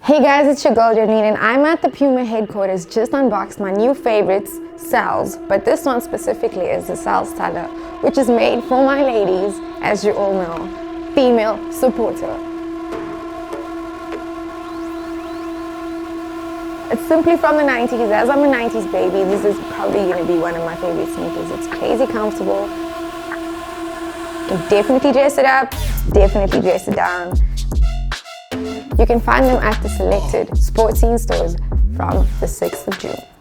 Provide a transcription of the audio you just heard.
Hey guys, it's your girl Rowlene and I'm at the PUMA headquarters. Just unboxed my new favorites, cells, but this one specifically is the Cell Stellar, which is made for my ladies, as you all know, female supporter. It's simply from the 90s. As I'm a 90s baby, this is probably going to be one of my favorite sneakers. It's crazy comfortable. You can definitely dress it up, definitely dress it down. You can find them at the selected sportscene stores from the 6th of June.